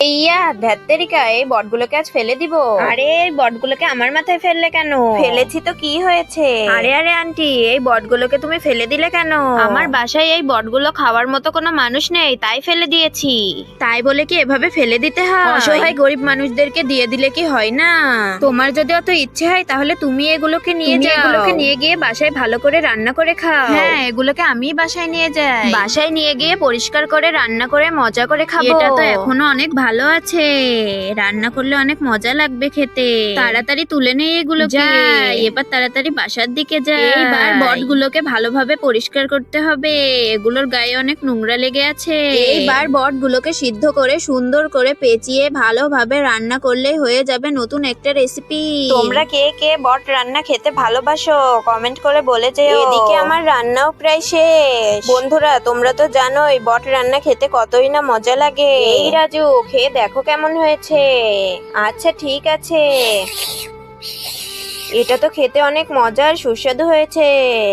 ইয়া ধ্যাত্তেরিকা, এই বটগুলোকে আজ ফেলে দিব। আরে এই বটগুলোকে আমার মাথায় ফেললে কেন? ফেলেছি তো কি হয়েছে? আরে আরে আন্টি, এই বটগুলোকে তুমি ফেলে দিলে কেন? আমার বাসায় এই বটগুলো খাওয়ার মতো কোনো মানুষ নেই, তাই ফেলে দিয়েছি। তাই বলে কি এভাবে ফেলে দিতে হয়? অসহায় গরিব মানুষদেরকে দিয়ে দিলে কি হয় না? তোমার যদি অত ইচ্ছে হয় তাহলে তুমি এগুলোকে নিয়ে যাও। এগুলোকে নিয়ে গিয়ে বাসায় ভালো করে রান্না করে খাও। হ্যাঁ, এগুলোকে আমি বাসায় নিয়ে যাই। বাসায় নিয়ে গিয়ে পরিষ্কার করে রান্না করে মজা করে খাবো। এটা তো এখনো অনেক ভালো আছে, রান্না করলে অনেক মজা লাগবে খেতে। তাড়াতাড়ি তুলে নেই এগুলো, যাই এবার তাড়াতাড়ি বাসার দিকে যাই। এইবার বটগুলোকে ভালোভাবে পরিষ্কার করতে হবে, এগুলোর গায়ে অনেক নোংরা লেগে আছে। এইবার বটগুলোকে সিদ্ধ করে সুন্দর করে পেঁচিয়ে ভালোভাবে রান্না করলেই হয়ে যাবে নতুন একটা রেসিপি। তোমরা কে কে বট রান্না খেতে ভালোবাসো কমেন্ট করে বলে যেও। এদিকে আমার রান্নাও প্রায় শেষ। বন্ধুরা, তোমরা তো জানোই বট রান্না খেতে কতই না মজা লাগে। এই রাজু, খেয়ে দেখো কেমন হয়েছে। আচ্ছা ঠিক আছে, এটা তো খেতে অনেক মজার সুস্বাদু হয়েছে।